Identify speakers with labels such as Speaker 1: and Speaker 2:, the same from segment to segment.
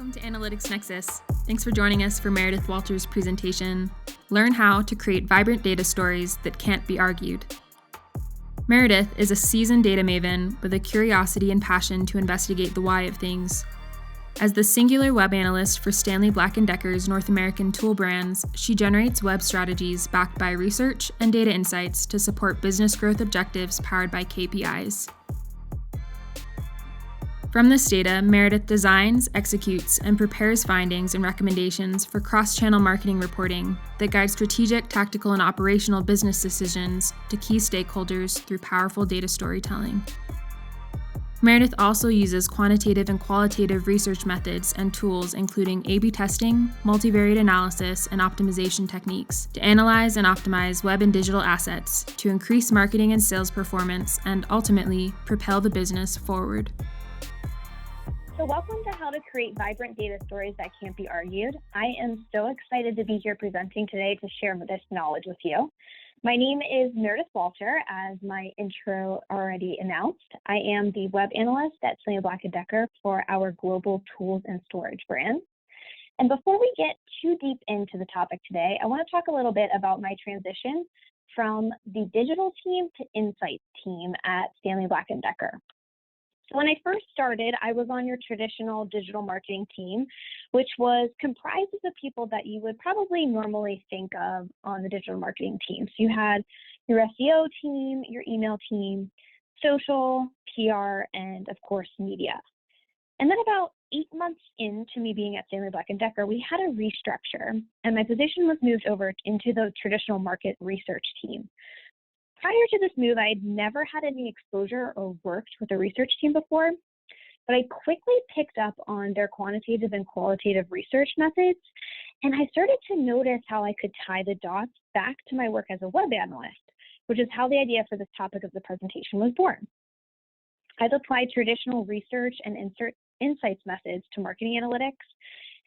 Speaker 1: Welcome to Analytics Nexus. Thanks for joining us for Meredith Walter's presentation, Learn How to Create Vibrant Data Stories That Can't Be Argued. Meredith is a seasoned data maven with a curiosity and passion to investigate the why of things. As the singular web analyst for Stanley Black & Decker's North American tool brands, she generates web strategies backed by research and data insights to support business growth objectives powered by KPIs. From this data, Meredith designs, executes, and prepares findings and recommendations for cross-channel marketing reporting that guide strategic, tactical, and operational business decisions to key stakeholders through powerful data storytelling. Meredith also uses quantitative and qualitative research methods and tools including A/B testing, multivariate analysis, and optimization techniques to analyze and optimize web and digital assets to increase marketing and sales performance and ultimately propel the business forward.
Speaker 2: So welcome to How to Create Vibrant Data Stories That Can't Be Argued. I am so excited to be here presenting today to share this knowledge with you. My name is Meredith Walter, as my intro already announced. I am the web analyst at Stanley Black & Decker for our global tools and storage brands. And before we get too deep into the topic today, I want to talk a little bit about my transition from the digital team to insights team at Stanley Black & Decker. So when I first started, I was on your traditional digital marketing team, which was comprised of the people that you would probably normally think of on the digital marketing team. So you had your SEO team, your email team, social, PR, and of course, media. And then about 8 months into me being at Stanley Black & Decker, we had a restructure, and my position was moved over into the traditional market research team. Prior to this move, I had never had any exposure or worked with a research team before, but I quickly picked up on their quantitative and qualitative research methods, and I started to notice how I could tie the dots back to my work as a web analyst, which is how the idea for this topic of the presentation was born. I've applied traditional research and insights methods to marketing analytics,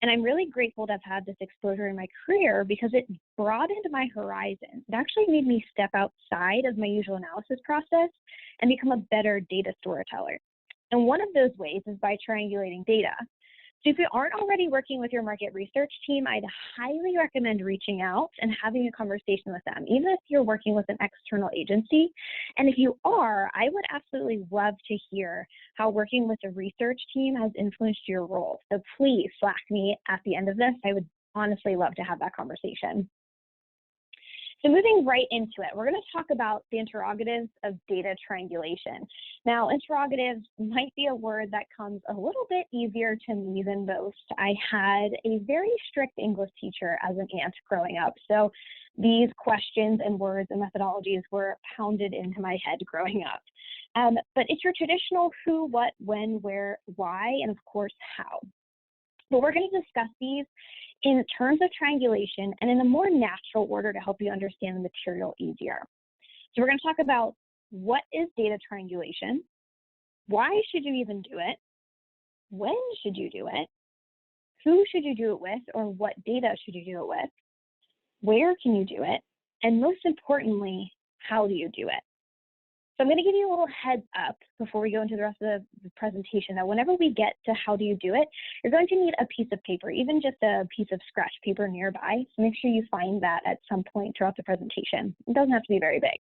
Speaker 2: and I'm really grateful to have had this exposure in my career because it broadened my horizon. It actually made me step outside of my usual analysis process and become a better data storyteller. And one of those ways is by triangulating data. So if you aren't already working with your market research team, I'd highly recommend reaching out and having a conversation with them, even if you're working with an external agency. And if you are, I would absolutely love to hear how working with a research team has influenced your role. So please Slack me at the end of this. I would honestly love to have that conversation. So moving right into it, we're going to talk about the interrogatives of data triangulation. Now, interrogatives might be a word that comes a little bit easier to me than most. I had a very strict English teacher as an ant growing up, so these questions and words and methodologies were pounded into my head growing up. But it's your traditional who, what, when, where, why, and of course, how. But we're going to discuss these in terms of triangulation and in a more natural order to help you understand the material easier. So we're going to talk about what is data triangulation, why should you even do it, when should you do it, who should you do it with, or what data should you do it with, where can you do it, and most importantly, how do you do it? So I'm going to give you a little heads up before we go into the rest of the presentation that whenever we get to how do you do it, you're going to need a piece of paper, even just a piece of scratch paper nearby. So make sure you find that at some point throughout the presentation. It doesn't have to be very big.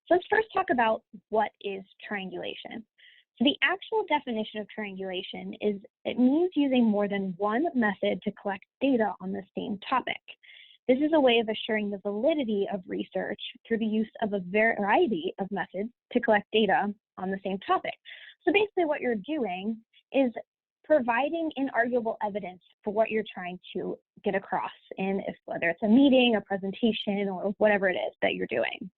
Speaker 2: So let's first talk about what is triangulation. So the actual definition of triangulation is it means using more than one method to collect data on the same topic. This is a way of assuring the validity of research through the use of a variety of methods to collect data on the same topic. So basically what you're doing is providing inarguable evidence for what you're trying to get across in whether it's a meeting, a presentation, or whatever it is that you're doing.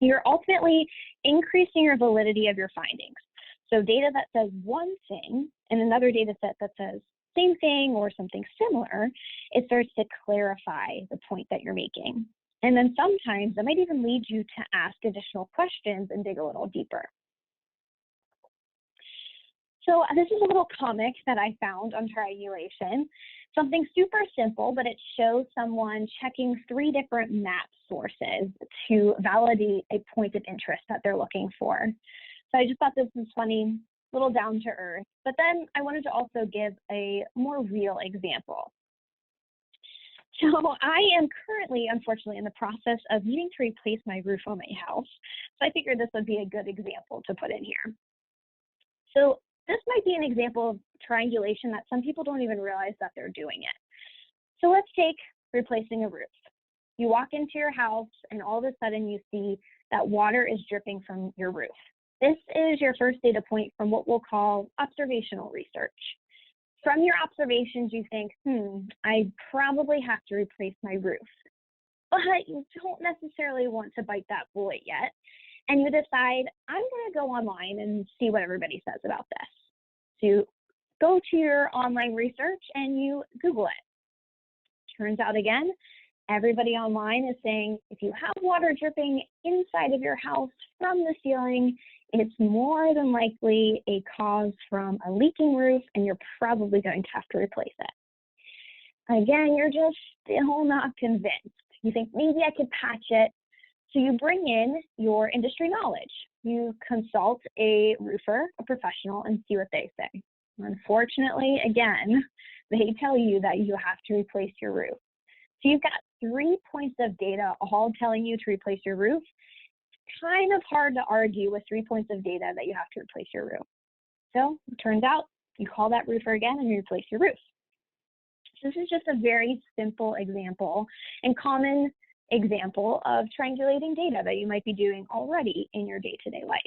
Speaker 2: You're ultimately increasing your validity of your findings. So data that says one thing and another data set that says same thing or something similar, it starts to clarify the point that you're making. And then sometimes that might even lead you to ask additional questions and dig a little deeper. So this is a little comic that I found on triangulation. Something super simple, but it shows someone checking 3 different map sources to validate a point of interest that they're looking for. So I just thought this was funny. little down to earth, but then I wanted to also give a more real example. So I am currently, unfortunately, in the process of needing to replace my roof on my house. So I figured this would be a good example to put in here. So this might be an example of triangulation that some people don't even realize that they're doing it. So let's take replacing a roof. You walk into your house and all of a sudden you see that water is dripping from your roof. This is your first data point from what we'll call observational research. From your observations, you think, I probably have to replace my roof. But you don't necessarily want to bite that bullet yet. And you decide, I'm going to go online and see what everybody says about this. So you go to your online research and you Google it. Turns out again, everybody online is saying if you have water dripping inside of your house from the ceiling, it's more than likely a cause from a leaking roof, and you're probably going to have to replace it. Again, you're just still not convinced. You think maybe I could patch it. So you bring in your industry knowledge. You consult a roofer, a professional, and see what they say. Unfortunately, again, they tell you that you have to replace your roof. So you've got 3 points of data all telling you to replace your roof. It's kind of hard to argue with 3 points of data that you have to replace your roof. So it turns out you call that roofer again and you replace your roof. So this is just a very simple example and common example of triangulating data that you might be doing already in your day-to-day life.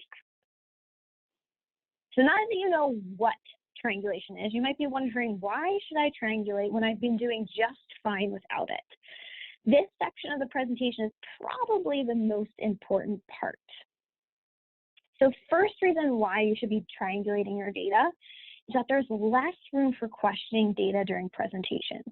Speaker 2: So now that you know what triangulation is, you might be wondering, why should I triangulate when I've been doing just fine without it? This section of the presentation is probably the most important part. So first reason why you should be triangulating your data is that there's less room for questioning data during presentations.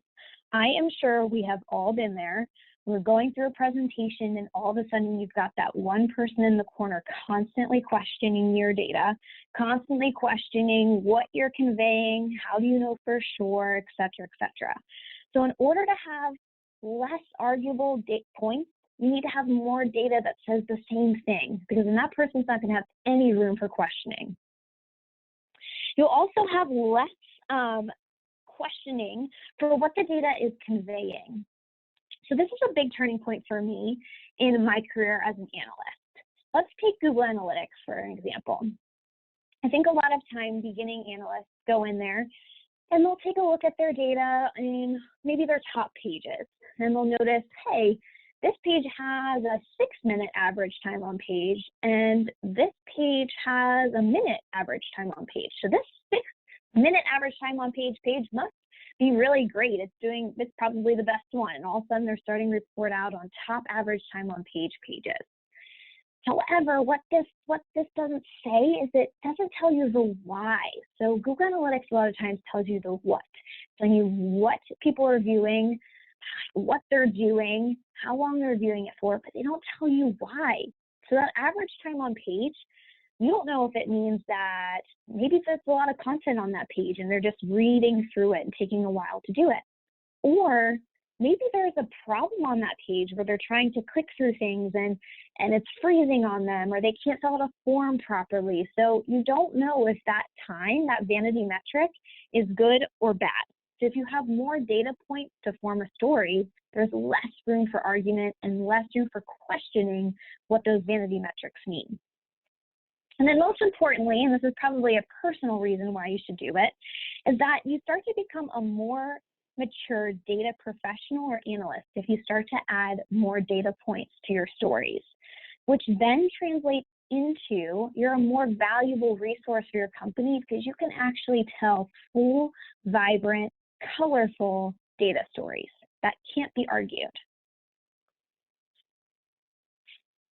Speaker 2: I am sure we have all been there. We're going through a presentation and all of a sudden you've got that one person in the corner constantly questioning your data, constantly questioning what you're conveying, how do you know for sure, et cetera, et cetera. So in order to have less arguable points, you need to have more data that says the same thing, because then that person's not going to have any room for questioning. You'll also have less questioning for what the data is conveying. So this is a big turning point for me in my career as an analyst. Let's take Google Analytics for an example. I think a lot of time beginning analysts go in there and they'll take a look at their data in maybe their top pages, and they'll notice, hey, this page has a 6-minute average time on page, and this page has a minute average time on page. So this 6-minute average time on page must be really great. It's probably the best one. And all of a sudden they're starting to report out on top average time on page pages. However, what this doesn't say is it doesn't tell you the why. So Google Analytics a lot of times tells you the what, telling you what people are viewing, what they're doing, how long they're viewing it for, but they don't tell you why. So that average time on page, you don't know if it means that maybe there's a lot of content on that page and they're just reading through it and taking a while to do it. Or maybe there's a problem on that page where they're trying to click through things and it's freezing on them, or they can't fill out a form properly. So you don't know if that time, that vanity metric, is good or bad. So if you have more data points to form a story, there's less room for argument and less room for questioning what those vanity metrics mean. And then most importantly, and this is probably a personal reason why you should do it, is that you start to become a more mature data professional or analyst if you start to add more data points to your stories, which then translates into you're a more valuable resource for your company because you can actually tell full, vibrant, colorful data stories that can't be argued.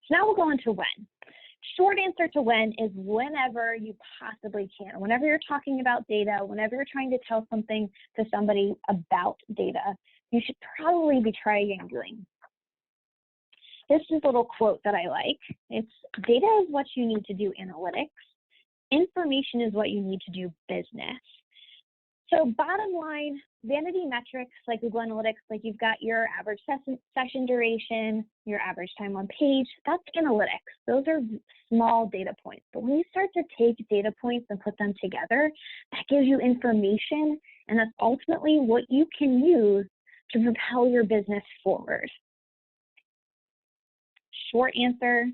Speaker 2: So now we'll go into when. Short answer to when is whenever you possibly can. Whenever you're talking about data, whenever you're trying to tell something to somebody about data, you should probably be triangulating. This is a little quote that I like. It's, data is what you need to do analytics. Information is what you need to do business. So bottom line, vanity metrics like Google Analytics, like you've got your average session duration, your average time on page, that's analytics. Those are small data points. But when you start to take data points and put them together, that gives you information, and that's ultimately what you can use to propel your business forward. Short answer,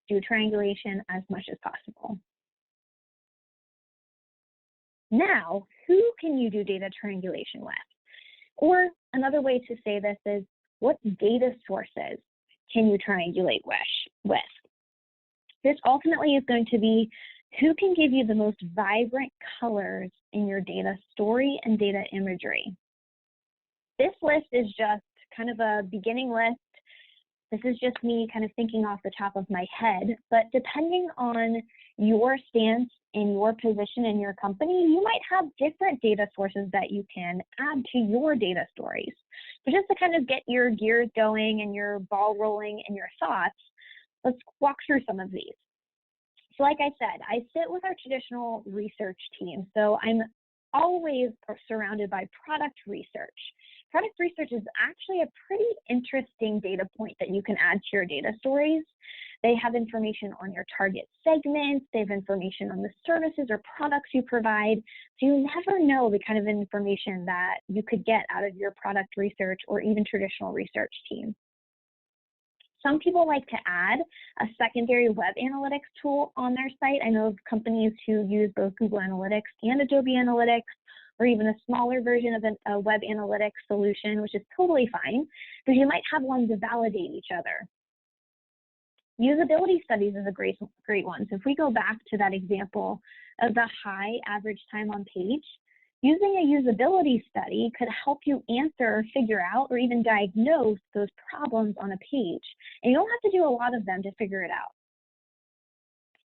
Speaker 2: do triangulation as much as possible. Now, who can you do data triangulation with? Or another way to say this is, what data sources can you triangulate with? This ultimately is going to be who can give you the most vibrant colors in your data story and data imagery. This list is just kind of a beginning list. This is just me kind of thinking off the top of my head, but depending on your stance in your position in your company, you might have different data sources that you can add to your data stories. But just to kind of get your gears going and your ball rolling and your thoughts, let's walk through some of these. So like I said, I sit with our traditional research team, so I'm always surrounded by product research. Product research is actually a pretty interesting data point that you can add to your data stories. They have information on your target segments, they have information on the services or products you provide, so you never know the kind of information that you could get out of your product research or even traditional research team. Some people like to add a secondary web analytics tool on their site. I know of companies who use both Google Analytics and Adobe Analytics, or even a smaller version of a web analytics solution, which is totally fine, because you might have one to validate each other. Usability studies is a great one. So if we go back to that example of the high average time on page, using a usability study could help you answer, figure out, or even diagnose those problems on a page. And you don't have to do a lot of them to figure it out.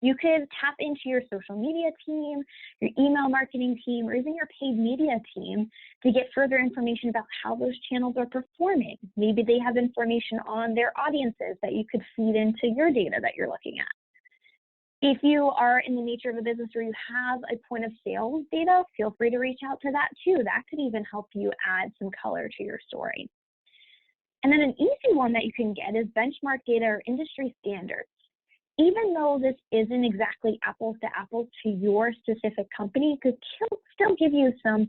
Speaker 2: You could tap into your social media team, your email marketing team, or even your paid media team to get further information about how those channels are performing. Maybe they have information on their audiences that you could feed into your data that you're looking at. If you are in the nature of a business where you have a point of sales data, feel free to reach out to that too. That could even help you add some color to your story. And then an easy one that you can get is benchmark data or industry standards. Even though this isn't exactly apples to apples to your specific company, it could still give you some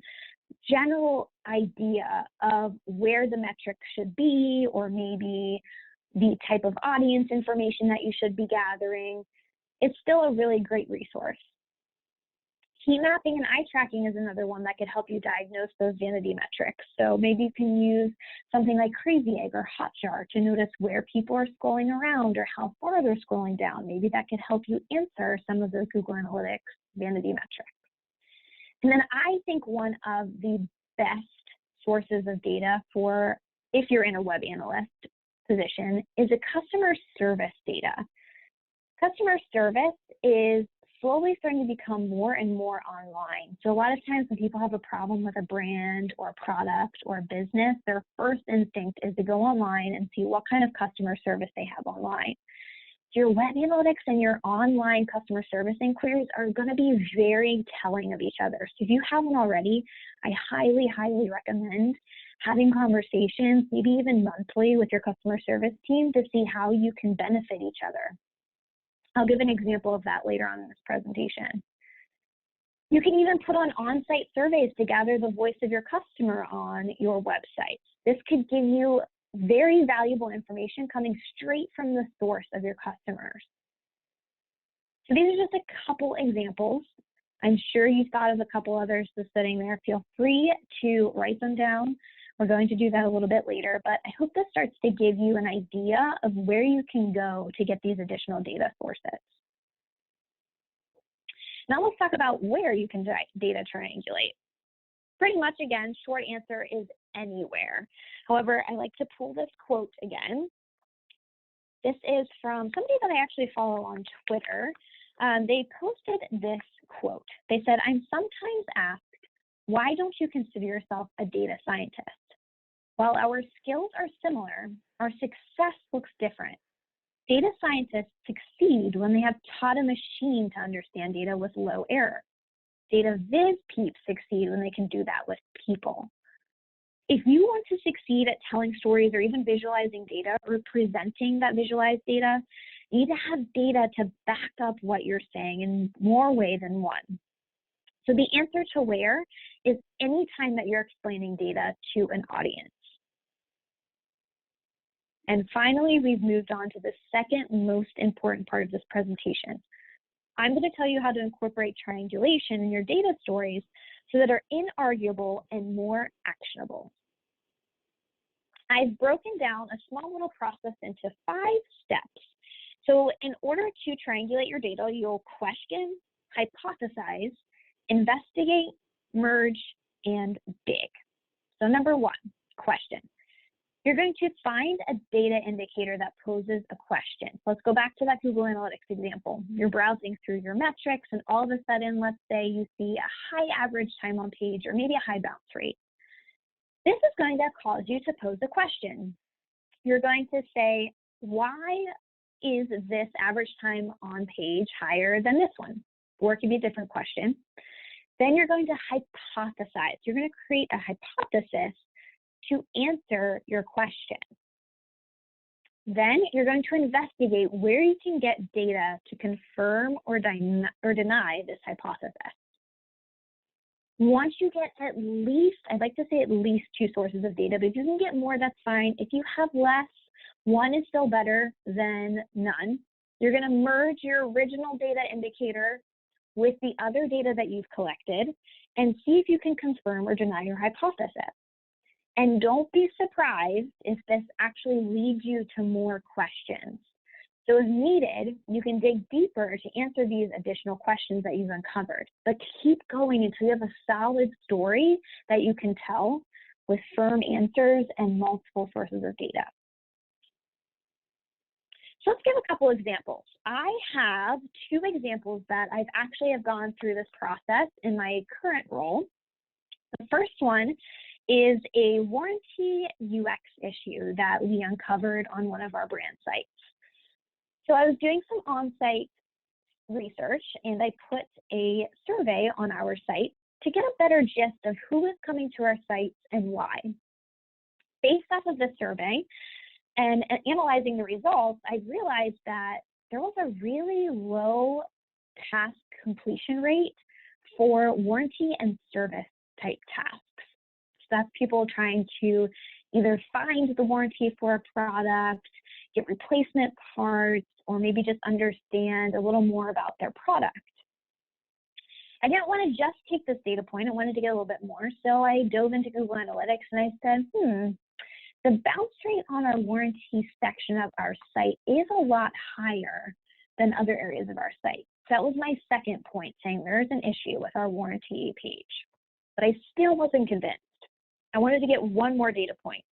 Speaker 2: general idea of where the metrics should be, or maybe the type of audience information that you should be gathering. It's still a really great resource. Heat mapping and eye tracking is another one that could help you diagnose those vanity metrics. So maybe you can use something like Crazy Egg or Hotjar to notice where people are scrolling around or how far they're scrolling down. Maybe that could help you answer some of those Google Analytics vanity metrics. And then I think one of the best sources of data for if you're in a web analyst position is a customer service data. Customer service is slowly starting to become more and more online. So a lot of times when people have a problem with a brand or a product or a business, their first instinct is to go online and see what kind of customer service they have online. So your web analytics and your online customer service inquiries are going to be very telling of each other. So if you haven't already, I highly, highly recommend having conversations, maybe even monthly, with your customer service team to see how you can benefit each other. I'll give an example of that later on in this presentation. You can even put on-site surveys to gather the voice of your customer on your website. This could give you very valuable information coming straight from the source of your customers. So these are just a couple examples. I'm sure you thought of a couple others just sitting there. Feel free to write them down. We're going to do that a little bit later, but I hope this starts to give you an idea of where you can go to get these additional data sources. Now let's talk about where you can data triangulate. Pretty much, again, short answer is anywhere. However, I like to pull this quote again. This is from somebody that I actually follow on Twitter. They posted this quote. They said, "I'm sometimes asked, why don't you consider yourself a data scientist? While our skills are similar, our success looks different. Data scientists succeed when they have taught a machine to understand data with low error. data viz peeps succeed when they can do that with people. If you want to succeed at telling stories or even visualizing data or presenting that visualized data, you need to have data to back up what you're saying in more ways than one. So the answer to where is any time that you're explaining data to an audience. And finally, we've moved on to the second most important part of this presentation. I'm going to tell you how to incorporate triangulation in your data stories so that are inarguable and more actionable. I've broken down a small little process into 5 steps. So in order to triangulate your data, you'll question, hypothesize, investigate, merge, and dig. So number 1, question. You're going to find a data indicator that poses a question. Let's go back to that Google Analytics example. You're browsing through your metrics, and all of a sudden, let's say you see a high average time on page or maybe a high bounce rate. This is going to cause you to pose a question. You're going to say, why is this average time on page higher than this one? Or it could be a different question. Then you're going to hypothesize. You're going to create a hypothesis to answer your question. Then you're going to investigate where you can get data to confirm or deny this hypothesis. Once you get at least, I'd like to say at least 2 sources of data, but if you can get more, that's fine. If you have less, 1 is still better than none. You're going to merge your original data indicator with the other data that you've collected and see if you can confirm or deny your hypothesis. And don't be surprised if this actually leads you to more questions. So if needed, you can dig deeper to answer these additional questions that you've uncovered. But keep going until you have a solid story that you can tell with firm answers and multiple sources of data. So let's give a couple examples. I have 2 examples that I've actually gone through this process in my current role. The first one is a warranty UX issue that we uncovered on one of our brand sites. So I was doing some on-site research and I put a survey on our site to get a better gist of who is coming to our sites and why. Based off of the survey and analyzing the results, I realized that there was a really low task completion rate for warranty and service type tasks. That's people trying to either find the warranty for a product, get replacement parts, or maybe just understand a little more about their product. I didn't want to just take this data point. I wanted to get a little bit more. So I dove into Google Analytics and I said, the bounce rate on our warranty section of our site is a lot higher than other areas of our site. So that was my second point, saying there's an issue with our warranty page. But I still wasn't convinced. I wanted to get one more data point.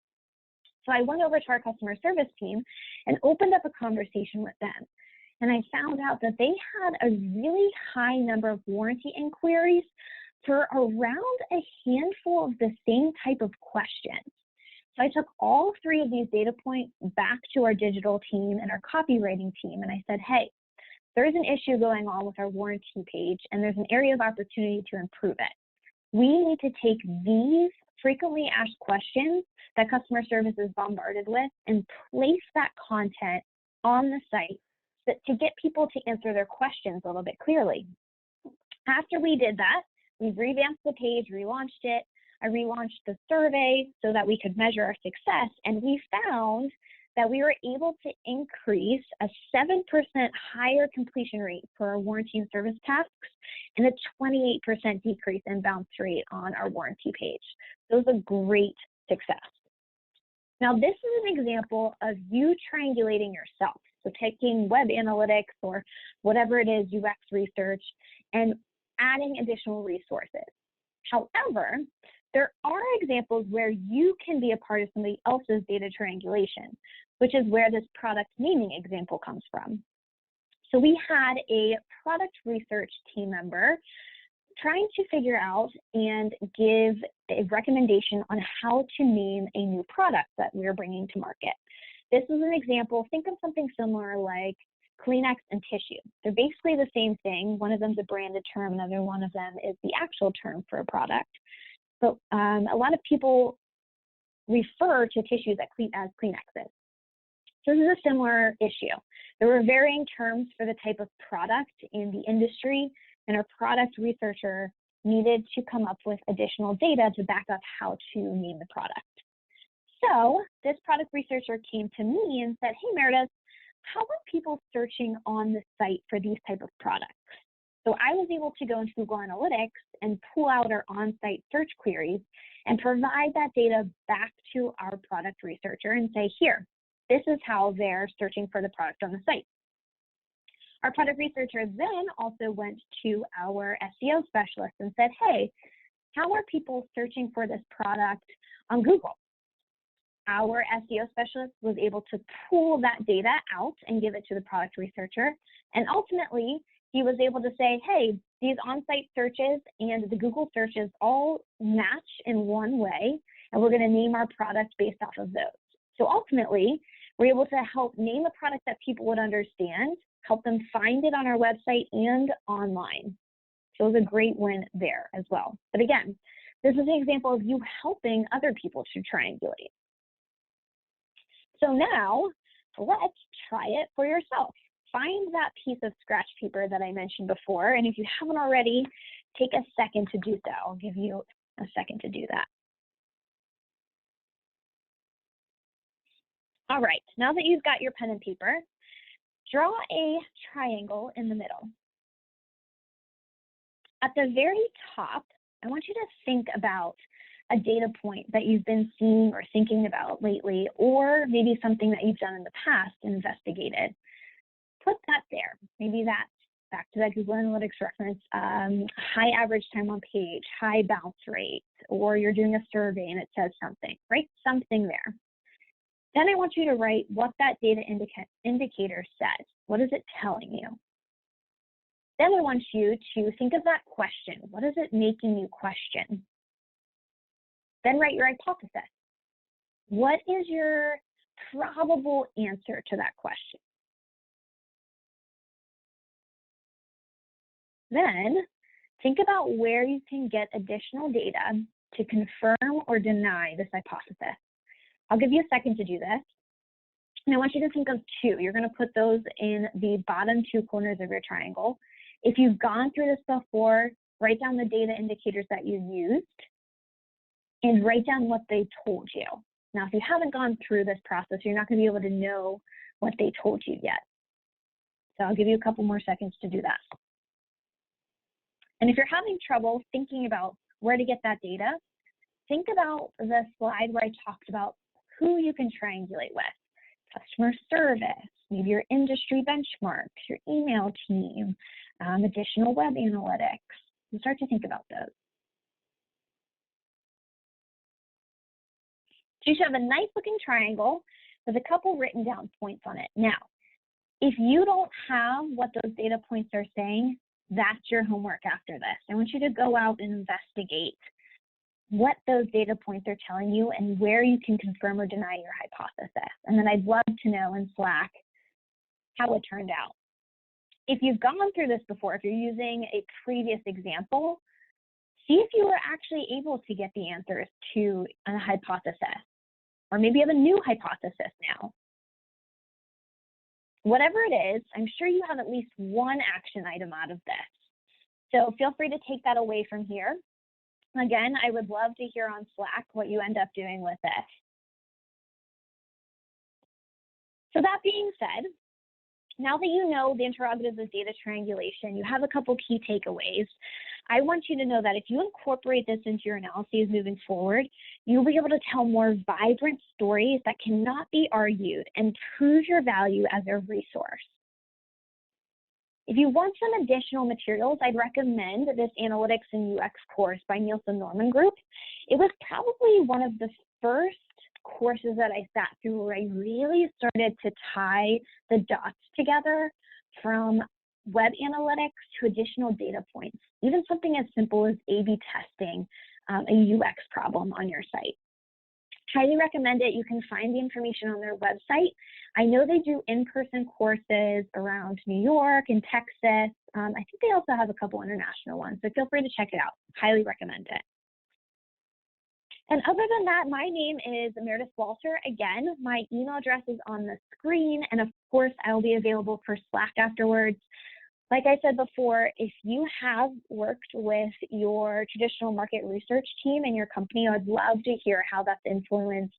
Speaker 2: So I went over to our customer service team and opened up a conversation with them. And I found out that they had a really high number of warranty inquiries for around a handful of the same type of questions. So I took all 3 of these data points back to our digital team and our copywriting team. And I said, hey, there's an issue going on with our warranty page and there's an area of opportunity to improve it. We need to take these frequently asked questions that customer service is bombarded with and place that content on the site to get people to answer their questions a little bit clearly. After we did that, we revamped the page, relaunched it. I relaunched the survey so that we could measure our success, and we found that we were able to increase a 7% higher completion rate for our warranty and service tasks and a 28% decrease in bounce rate on our warranty page. So it was a great success. Now, this is an example of you triangulating yourself. So taking web analytics or whatever it is, UX research, and adding additional resources. However, there are examples where you can be a part of somebody else's data triangulation, which is where this product naming example comes from. So we had a product research team member trying to figure out and give a recommendation on how to name a new product that we're bringing to market. This is an example. Think of something similar like Kleenex and tissue. They're basically the same thing. One of them is a branded term, another one of them is the actual term for a product. But a lot of people refer to tissues as Kleenexes. So this is a similar issue. There were varying terms for the type of product in the industry, and our product researcher needed to come up with additional data to back up how to name the product. So this product researcher came to me and said, hey, Meredith, how are people searching on the site for these type of products? So I was able to go into Google Analytics and pull out our on-site search queries and provide that data back to our product researcher and say, here, this is how they're searching for the product on the site. Our product researcher then also went to our SEO specialist and said, hey, how are people searching for this product on Google? Our SEO specialist was able to pull that data out and give it to the product researcher. And ultimately, he was able to say, hey, these on-site searches and the Google searches all match in one way, and we're going to name our product based off of those. So ultimately, we're able to help name a product that people would understand, help them find it on our website and online. So it was a great win there as well. But again, this is an example of you helping other people to triangulate. So now let's try it for yourself. Find that piece of scratch paper that I mentioned before, and if you haven't already, take a second to do so. I'll give you a second to do that. All right, now that you've got your pen and paper, draw a triangle in the middle. At the very top, I want you to think about a data point that you've been seeing or thinking about lately, or maybe something that you've done in the past and investigated. Put that there. Maybe that's back to that Google Analytics reference, high average time on page, high bounce rate, or you're doing a survey and it says something, right? Something there. Then I want you to write what that data indicator says. What is it telling you? Then I want you to think of that question. What is it making you question? Then write your hypothesis. What is your probable answer to that question? Then think about where you can get additional data to confirm or deny this hypothesis. I'll give you a second to do this. And I want you to think of two. You're going to put those in the bottom two corners of your triangle. If you've gone through this before, write down the data indicators that you used and write down what they told you. Now, if you haven't gone through this process, you're not going to be able to know what they told you yet. So I'll give you a couple more seconds to do that. And if you're having trouble thinking about where to get that data, think about the slide where I talked about who you can triangulate with. Customer service, maybe your industry benchmarks, your email team, additional web analytics. You start to think about those. So you should have a nice looking triangle with a couple written down points on it. Now, if you don't have what those data points are saying, that's your homework after this. I want you to go out and investigate what those data points are telling you and where you can confirm or deny your hypothesis. And then I'd love to know in Slack how it turned out. If you've gone through this before, if you're using a previous example, see if you were actually able to get the answers to a hypothesis, or maybe you have a new hypothesis now. Whatever it is, I'm sure you have at least one action item out of this. So feel free to take that away from here. Again, I would love to hear on Slack what you end up doing with this. So that being said, now that you know the interrogatives of data triangulation, you have a couple key takeaways. I want you to know that if you incorporate this into your analyses moving forward, you'll be able to tell more vibrant stories that cannot be argued and prove your value as a resource. If you want some additional materials, I'd recommend this Analytics and UX course by Nielsen Norman Group. It was probably one of the first courses that I sat through where I really started to tie the dots together from web analytics to additional data points, even something as simple as A/B testing a UX problem on your site. Highly recommend it. You can find the information on their website. I know they do in-person courses around New York and Texas. I think they also have a couple international ones, so feel free to check it out. Highly recommend it. And other than that, my name is Meredith Walter. Again, my email address is on the screen, and of course, I'll be available for Slack afterwards. Like I said before, if you have worked with your traditional market research team in your company, I'd love to hear how that's influenced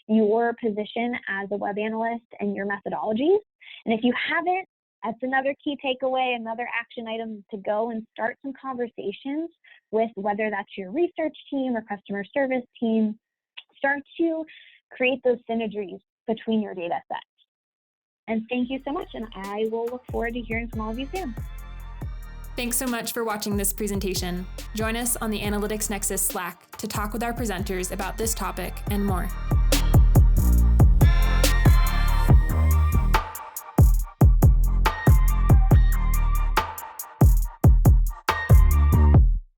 Speaker 2: your position as a web analyst and your methodologies. And if you haven't, that's another key takeaway, another action item to go and start some conversations with whether that's your research team or customer service team. Start to create those synergies between your data sets. And thank you so much, and I will look forward to hearing from all of you soon.
Speaker 1: Thanks so much for watching this presentation. Join us on the Analytics Nexus Slack to talk with our presenters about this topic and more.